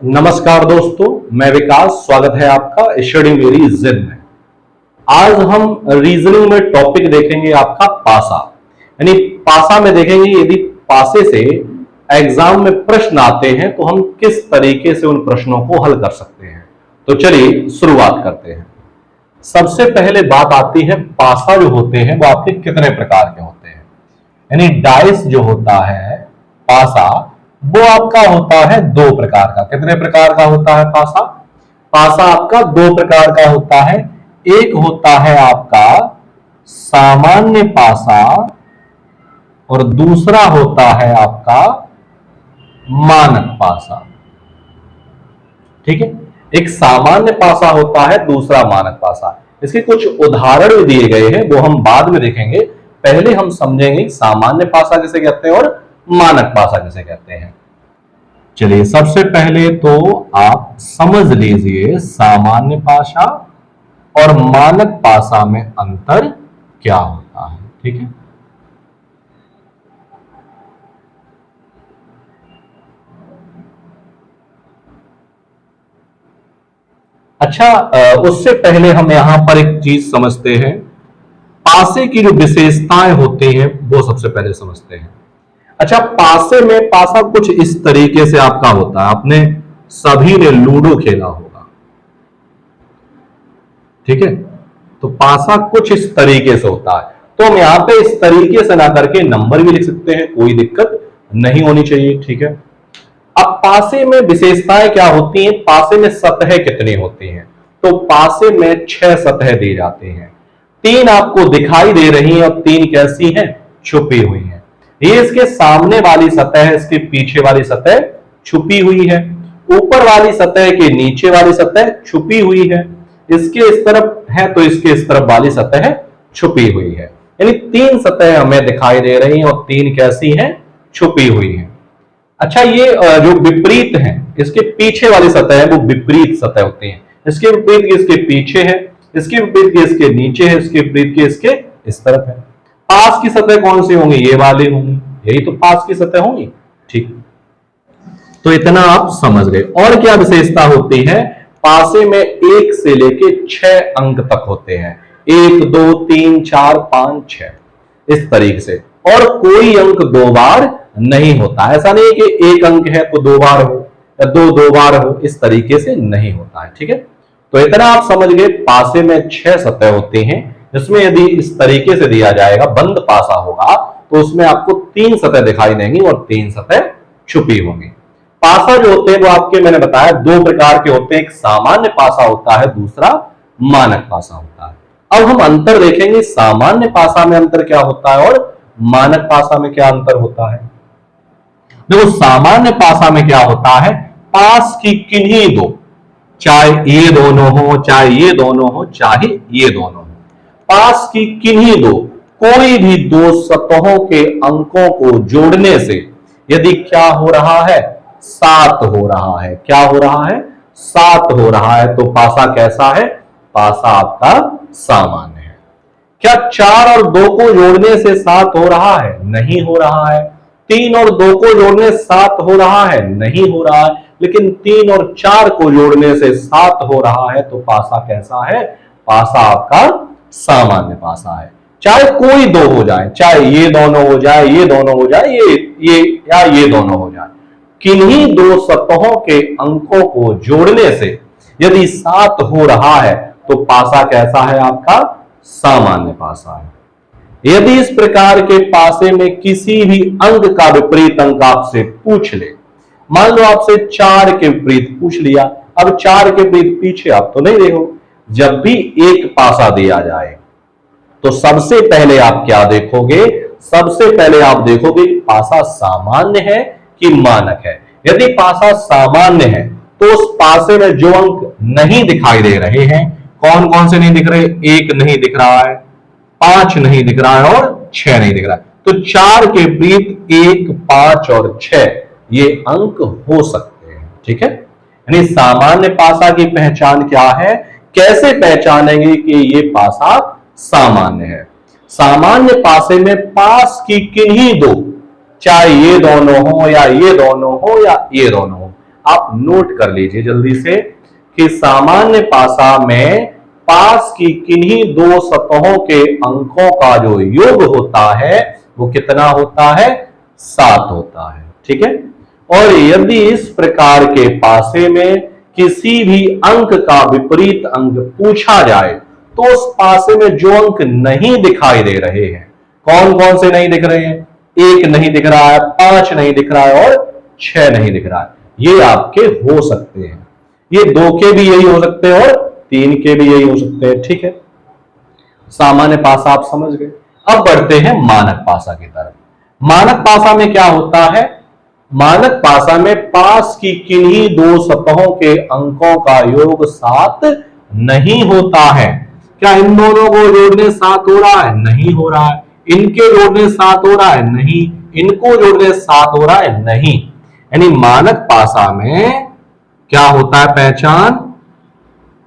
नमस्कार दोस्तों, मैं विकास। स्वागत है आपका स्टडी मेरी जिद में। आज हम रीजनिंग में टॉपिक देखेंगे आपका पासा। यानी पासा में देखेंगे यदि पासे से एग्जाम में प्रश्न आते हैं तो हम किस तरीके से उन प्रश्नों को हल कर सकते हैं। तो चलिए शुरुआत करते हैं। सबसे पहले बात आती है पासा जो होते हैं वो आपके कितने प्रकार के होते हैं। यानी डाइस जो होता है पासा वो आपका होता है दो प्रकार का। कितने प्रकार का होता है पासा? पासा आपका दो प्रकार का होता है। एक होता है आपका सामान्य पासा और दूसरा होता है आपका मानक पासा। ठीक है, एक सामान्य पासा होता है, दूसरा मानक पासा। इसके कुछ उदाहरण भी दिए गए हैं, वो हम बाद में देखेंगे। पहले हम समझेंगे सामान्य पासा किसे कहते हैं और मानक पासा किसे कहते हैं। चलिए, सबसे पहले तो आप समझ लीजिए सामान्य पासा और मानक पासा में अंतर क्या होता है। ठीक है, अच्छा, उससे पहले हम यहां पर एक चीज समझते हैं। पासे की जो विशेषताएं होती हैं वो सबसे पहले समझते हैं। अच्छा, पासे में पासा कुछ इस तरीके से आपका होता है। आपने सभी ने लूडो खेला होगा, ठीक है। तो पासा कुछ इस तरीके से होता है। तो हम यहां पे इस तरीके से ना करके नंबर भी लिख सकते हैं, कोई दिक्कत नहीं होनी चाहिए। ठीक है, अब पासे में विशेषताएं क्या होती हैं, पासे में सतह कितनी होती हैं। तो पासे में 6 सतह दी जाती हैं। 3 आपको दिखाई दे रही हैं और 3 कैसी हैं, छुपी हुई हैं। ये इसके सामने वाली सतह है, इसके पीछे वाली सतह छुपी हुई है। ऊपर वाली सतह के नीचे वाली सतह छुपी हुई है। इसके इस तरफ है तो इसके इस तरफ वाली सतह छुपी हुई है। यानी 3 सतह हमें दिखाई दे रही हैं और 3 कैसी हैं, छुपी हुई हैं। अच्छा, ये जो विपरीत है, इसके पीछे वाली सतह है वो विपरीत सतह होती है। इसके विपरीत की इसके पीछे है, इसके विपरीत की इसके नीचे है, इसके विपरीत की इसके इस तरफ है। पास की सतह कौन सी होंगी, ये वाली होंगी। यही तो पास की सतह होंगी। ठीक, तो इतना आप समझ गए। और क्या विशेषता होती है, पासे में 1 से लेके 6 अंक तक होते हैं। 1 2 3 4 5 6 इस तरीके से। और कोई अंक 2 बार नहीं होता। ऐसा नहीं कि 1 अंक है तो 2 बार हो या 2 बार हो, इस तरीके से नहीं होता है। ठीक है, तो इतना आप समझ गए। पासे में 6 सतह होती हैं, जिसमें यदि इस तरीके से दिया जाएगा, बंद पासा होगा, तो उसमें आपको 3 सतह दिखाई देंगी और 3 सतह छुपी होंगी। पासा जो होते हैं वो आपके, मैंने बताया, 2 प्रकार के होते हैं। एक सामान्य पासा होता है, दूसरा मानक पासा होता है। अब हम अंतर देखेंगे, सामान्य पासा में अंतर क्या होता है और मानक पासा में क्या अंतर होता है। देखो, सामान्य पासा में क्या होता है, पास की किन्हीं दो, चाहे ये दोनों हो, चाहे ये दोनों हो, चाहे ये दोनों हो, पास की किन्हीं दो कोई भी 2 सतहों के अंकों को जोड़ने से यदि क्या हो रहा है, 7 हो रहा है। क्या हो रहा है, 7 हो रहा है। तो पासा कैसा है, पासा आपका सामान्य है। क्या 4 और 2 को जोड़ने से 7 हो रहा है, नहीं हो रहा है। 3 और 2 को जोड़ने 7 हो रहा है, नहीं हो रहा है। लेकिन 3 और 4 को जोड़ने से 7 हो रहा है। तो पासा कैसा है, पासा आपका सामान्य पासा है। चाहे कोई 2 हो जाए, चाहे ये दोनों हो जाए, ये दोनों हो जाए, ये या ये दोनों हो जाए, किन्हीं 2 सतहों के अंकों को जोड़ने से यदि 7 हो रहा है तो पासा कैसा है, आपका सामान्य पासा है। यदि इस प्रकार के पासे में किसी भी अंक का विपरीत अंक आपसे पूछ ले, मान लो आपसे 4 के विपरीत पूछ लिया। अब 4 के विपरीत पीछे आप तो नहीं देखो। जब भी एक पासा दिया जाए तो सबसे पहले आप क्या देखोगे, सबसे पहले आप देखोगे पासा सामान्य है कि मानक है। यदि पासा सामान्य है तो उस पासे में जो अंक नहीं दिखाई दे रहे हैं, कौन कौन से नहीं दिख रहे, 1 नहीं दिख रहा है, 5 नहीं दिख रहा है और 6 नहीं दिख रहा है। तो 4 के विपरीत 1 5 और 6 ये अंक हो सकते हैं। ठीक है, यानी सामान्य पासा की पहचान क्या है, कैसे पहचानेंगे कि ये पासा सामान्य है। सामान्य पासे में पास की किन्हीं 2, चाहे ये दोनों हो या ये दोनों हो या ये दोनों हो, आप नोट कर लीजिए जल्दी से कि सामान्य पासा में पास की किन्हीं दो सतहों के अंकों का जो योग होता है वो कितना होता है, 7 होता है। ठीक है, और यदि इस प्रकार के पासे में किसी भी अंक का विपरीत अंक पूछा जाए तो उस पासे में जो अंक नहीं दिखाई दे रहे हैं, कौन कौन से नहीं दिख रहे हैं, 1 नहीं दिख रहा है, 5 नहीं दिख रहा है और 6 नहीं दिख रहा है, ये आपके हो सकते हैं। ये 2 के भी यही हो सकते हैं और 3 के भी यही हो सकते हैं। ठीक है, सामान्य पासा आप समझ गए। अब बढ़ते हैं मानक पासा की तरफ। मानक पासा में क्या होता है, मानक पासा में पास की किन्हीं दो सतहों के अंकों का योग 7 नहीं होता है। क्या इन दोनों को जोड़ने 7 हो रहा है, नहीं हो रहा है। इनके जोड़ने 7 हो रहा है, नहीं। इनको जोड़ने 7 हो रहा है, नहीं। यानी मानक पासा में क्या होता है पहचान,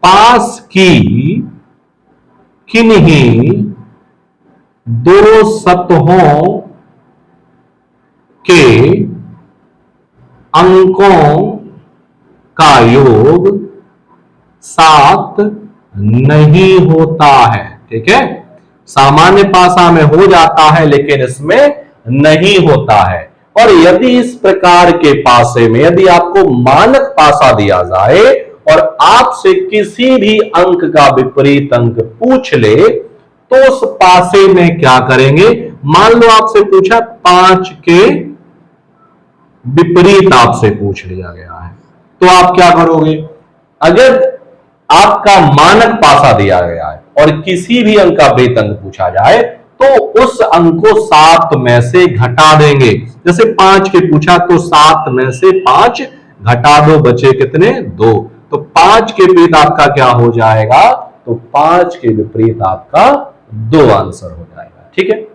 पास की किन्हीं दो सतहों के अंकों का योग 7 नहीं होता है। ठीक है, सामान्य पासा में हो जाता है लेकिन इसमें नहीं होता है। और यदि इस प्रकार के पासे में यदि आपको मानक पासा दिया जाए और आपसे किसी भी अंक का विपरीत अंक पूछ ले तो उस पासे में क्या करेंगे, मान लो आपसे पूछा 5 के विपरीत आपसे पूछ लिया गया है तो आप क्या करोगे, अगर आपका मानक पासा दिया गया है और किसी भी अंक का विपरीत अंक पूछा जाए तो उस अंक को 7 में से घटा देंगे। जैसे 5 के पूछा तो 7 में से 5 घटा दो, बचे कितने, 2। तो 5 के विपरीत आपका क्या हो जाएगा, तो 5 के विपरीत आपका 2 आंसर हो जाएगा। ठीक है,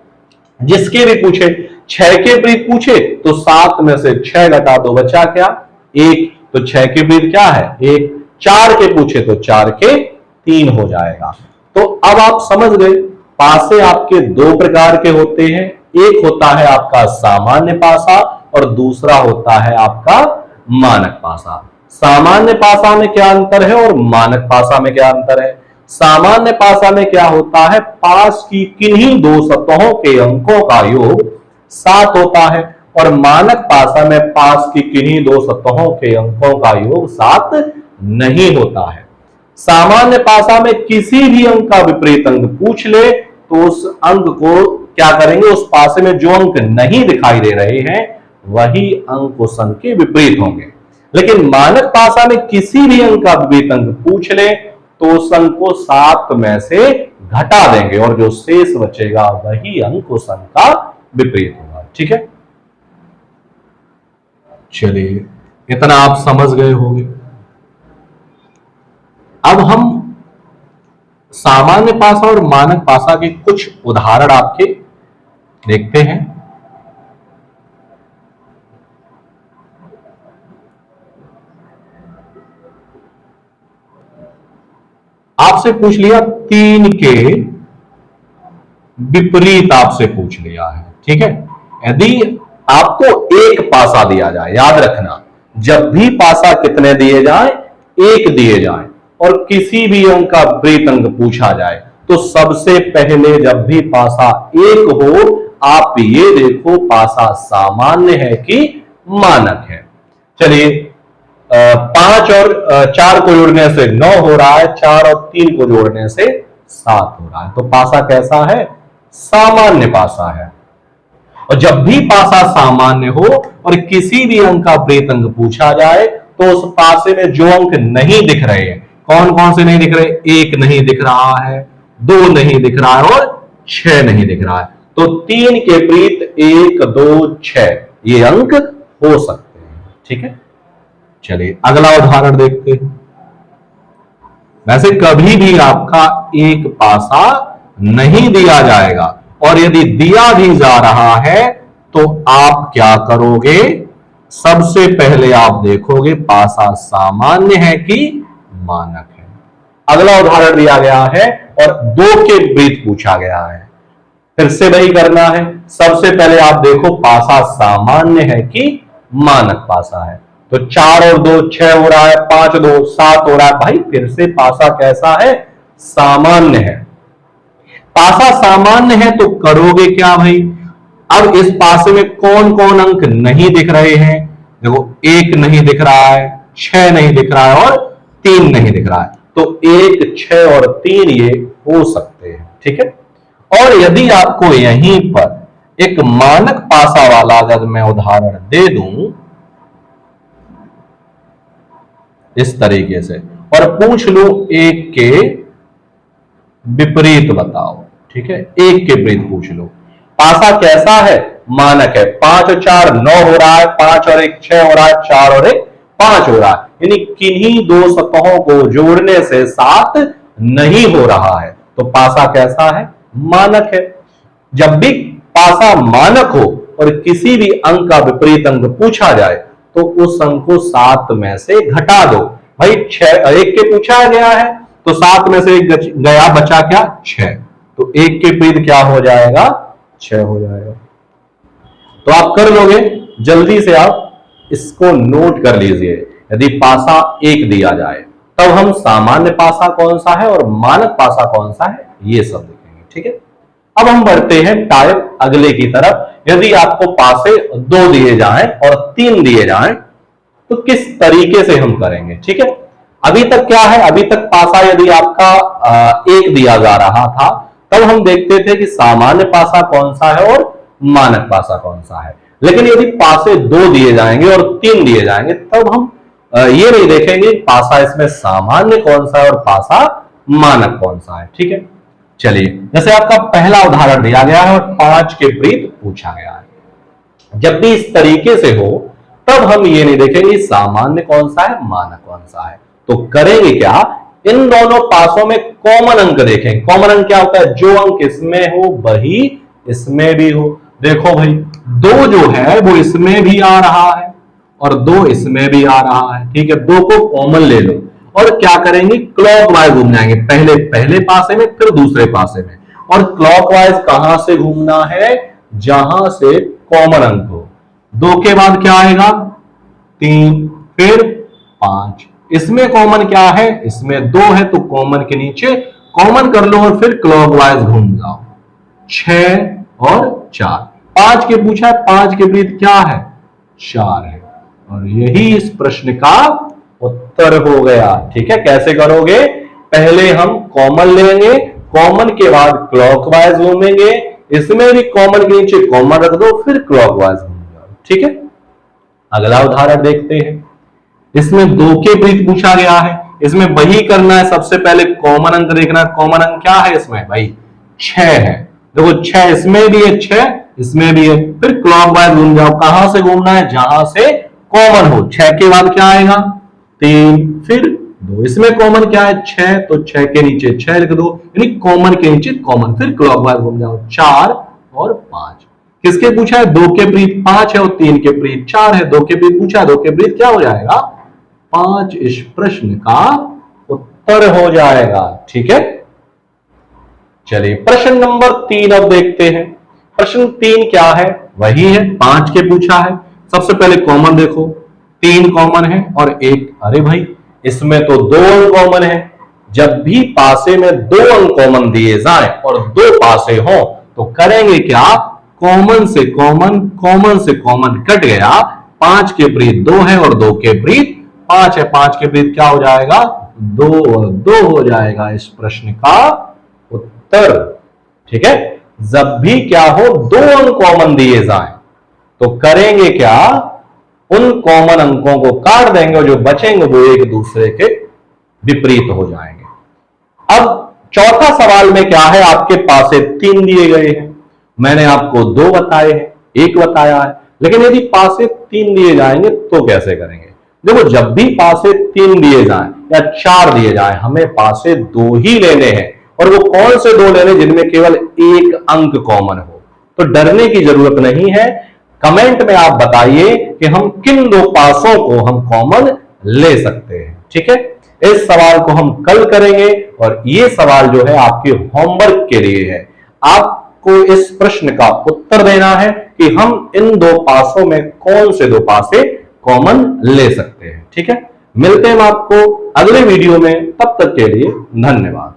जिसके भी पूछे 6 के विपरीत पूछे तो 7 में से 6 घटा दो, बचा क्या, 1। तो 6 के विपरीत क्या है, 1। 4 के पूछे तो 4 के 3 हो जाएगा। तो अब आप समझ गए पासे आपके 2 प्रकार के होते हैं, एक होता है आपका सामान्य पासा और दूसरा होता है आपका मानक पासा। सामान्य पासा में क्या अंतर है और मानक पासा में क्या अंतर है। सामान्य पासा में क्या होता है, पास की किन्हीं दो सतहों के अंकों का योग 7 होता है और मानक पासा में पास की किन्हीं दो सतहों के अंकों का योग 7 नहीं होता है। सामान्य पासा में किसी भी अंक का विपरीत अंक पूछ ले तो उस अंक को क्या करेंगे, उस पासे में जो अंक नहीं दिखाई दे रहे हैं वही अंक उस अंक के विपरीत होंगे। लेकिन मानक पासा में किसी भी अंक का विपरीत अंक पूछ ले तो उस अंक को 7 में से घटा देंगे और जो शेष बचेगा वही अंक उस अंक का विपरीत होगा। ठीक है, चलिए इतना आप समझ गए होंगे। अब हम सामान्य पासा और मानक पासा के कुछ उदाहरण आपके देखते हैं। आपसे पूछ लिया 3 के विपरीत आपसे पूछ लिया है। ठीक है, यदि आपको एक पासा दिया जाए, याद रखना जब भी पासा कितने दिए जाए, 1 दिए जाए और किसी भी अंक का विपरीत अंक पूछा जाए तो सबसे पहले जब भी पासा 1 हो आप ये देखो पासा सामान्य है कि मानक है। चलिए 5 और 4 को जोड़ने से 9 हो रहा है, 4 और 3 को जोड़ने से 7 हो रहा है, तो पासा कैसा है, सामान्य पासा है। और जब भी पासा सामान्य हो और किसी भी अंक का विपरीत अंक पूछा जाए तो उस पासे में जो अंक नहीं दिख रहे हैं, कौन कौन से नहीं दिख रहे, 1 नहीं दिख रहा है, 2 नहीं दिख रहा है और 6 नहीं दिख रहा है, तो 3 के विपरीत 1, 2, 6 ये अंक हो सकते हैं। ठीक है, चलिए अगला उदाहरण देखते हैं। वैसे कभी भी आपका एक पासा नहीं दिया जाएगा और यदि दिया भी जा रहा है तो आप क्या करोगे, सबसे पहले आप देखोगे पासा सामान्य है कि मानक है। अगला उदाहरण दिया गया है और 2 के विपरीत पूछा गया है, फिर से वही करना है। सबसे पहले आप देखो पासा सामान्य है कि मानक पासा है, तो 4 और 2 6 हो रहा है, 5 2 7 हो रहा है। भाई फिर से पासा कैसा है? सामान्य है। पासा सामान्य है तो करोगे क्या भाई? अब इस पासे में कौन कौन अंक नहीं दिख रहे हैं? देखो 1 नहीं दिख रहा है, 6 नहीं दिख रहा है और 3 नहीं दिख रहा है। तो 1 6 और 3 ये हो सकते हैं, ठीक है। और यदि आपको यहीं पर एक मानक पासा वाला अगर मैं उदाहरण दे दूं इस तरीके से और पूछ लूं 1 के विपरीत बताओ, ठीक है, 1 के विपरीत पूछ लो, पासा कैसा है? मानक है। 5 और 4 9 हो रहा है, 5 और 1 6 हो रहा है, 4 और 1 5 हो रहा है। यानी किन्हीं दो सतहों को जोड़ने से 7 नहीं हो रहा है, तो पासा कैसा है? मानक है। जब भी पासा मानक हो और किसी भी अंक का विपरीत अंक पूछा जाए तो उस अंक को 7 में से घटा दो। भाई 1 के पूछा गया है तो 7 में से 1 गया, बचा क्या? 6। तो 1 के विपरीत क्या हो जाएगा? 6 हो जाएगा। तो आप कर लोगे, जल्दी से आप इसको नोट कर लीजिए। यदि पासा 1 दिया जाए तब हम सामान्य पासा कौन सा है और मानक पासा कौन सा है ये सब देखेंगे, ठीक है। अब हम बढ़ते हैं टाइप अगले की तरफ। यदि आपको पासे 2 दिए जाएं और 3 दिए जाएं तो किस तरीके से हम करेंगे, ठीक है। अभी तक क्या है? अभी तक पासा यदि आपका 1 दिया जा रहा था तब हम देखते थे कि सामान्य पासा कौन सा है और मानक पासा कौन सा है। लेकिन यदि पासे 2 दिए जाएंगे और 3 दिए जाएंगे तब हम ये नहीं देखेंगे पासा इसमें सामान्य कौन सा है और पासा मानक कौन सा है, ठीक है। चलिए, जैसे आपका पहला उदाहरण दिया गया है और 5 के विपरीत पूछा गया है। जब भी इस तरीके से हो तब हम ये नहीं देखेंगे सामान्य कौन सा है, मानक कौन सा है। तो करेंगे क्या? इन दोनों पासों में कॉमन अंक देखें। कॉमन अंक क्या होता है? जो अंक इसमें हो वही इसमें भी हो। देखो भाई 2 जो है वो इसमें भी आ रहा है और 2 इसमें भी आ रहा है, ठीक है। 2 को कॉमन ले लो और क्या करेंगे? क्लॉकवाइज घूम जाएंगे, पहले पासे में फिर दूसरे पासे में। और क्लॉकवाइज कहां से घूमना है? जहां से कॉमन अंक हो। 2 के बाद क्या आएगा? 3 फिर 5। इसमें कॉमन क्या है? इसमें 2 है तो कॉमन के नीचे कॉमन कर लो और फिर क्लॉकवाइज घूम जाओ। 6 और 4। 5 के पूछा है, 5 के विपरीत क्या है? 4 है। और यही इस प्रश्न का उत्तर हो गया, ठीक है। कैसे करोगे? पहले हम कॉमन लेंगे, कॉमन के बाद क्लॉकवाइज घूमेंगे, इसमें भी कॉमन के नीचे कॉमन रख दो फिर क्लॉकवाइज घूम जाओ, ठीक है। अगला उदाहरण देखते हैं। इसमें 2 के विपरीत पूछा गया है। इसमें वही करना है, सबसे पहले कॉमन अंक देखना है। कॉमन अंक क्या है इसमें? भाई 6 है। देखो 6 इसमें भी है, 6 इसमें भी है, फिर क्लॉकवाइज घूम जाओ। कहां से घूमना है? जहां से कॉमन हो। 6 के बाद क्या आएगा? 3 फिर 2। इसमें कॉमन क्या है? 6, तो 6 के नीचे 6 लिख दो, यानी कॉमन के नीचे कॉमन, फिर क्लॉकवाइज घूम जाओ। 4 और 5। किसके पूछा है? 2 के विपरीत 5 है और 3 के विपरीत 4 है। 2 के विपरीत पूछा है, 2 के विपरीत क्या हो जाएगा? 5 इस प्रश्न का उत्तर हो जाएगा, ठीक है। चलिए प्रश्न नंबर 3 अब देखते हैं। प्रश्न 3 क्या है? वही है, 5 के पूछा है। सबसे पहले कॉमन देखो, 3 कॉमन है और 1। अरे भाई इसमें तो 2 अंक कॉमन है। जब भी पासे में 2 अंक कॉमन दिए जाए और 2 पासे हो तो करेंगे क्या? कॉमन से कॉमन, कॉमन से कॉमन कट गया। 5 के विपरीत 2 है और 2 के विपरीत 5 है। 5 के विपरीत क्या हो जाएगा? 2 और 2 हो जाएगा इस प्रश्न का उत्तर, ठीक है। जब भी क्या हो 2 अंक कॉमन दिए जाएं तो करेंगे क्या? उन कॉमन अंकों को काट देंगे और जो बचेंगे वो एक दूसरे के विपरीत हो जाएंगे। अब चौथा सवाल में क्या है? आपके पास 3 दिए गए हैं, मैंने आपको 2 बताए हैं, 1 बताया है। लेकिन यदि पासे 3 दिए जाएंगे तो कैसे करेंगे? देखो जब भी पासे 3 दिए जाएं या 4 दिए जाएं, हमें पासे 2 ही लेने हैं। और वो कौन से 2 लेने? जिनमें केवल 1 अंक कॉमन हो। तो डरने की जरूरत नहीं है। कमेंट में आप बताइए कि हम किन 2 पासों को हम कॉमन ले सकते हैं, ठीक है। इस सवाल को हम कल करेंगे और ये सवाल जो है आपके होमवर्क के लिए है। आपको इस प्रश्न का उत्तर देना है कि हम इन 2 पासों में कौन से 2 पासे कॉमन ले सकते हैं। ठीक है, मिलते हैं हम आपको अगले वीडियो में, तब तक के लिए धन्यवाद।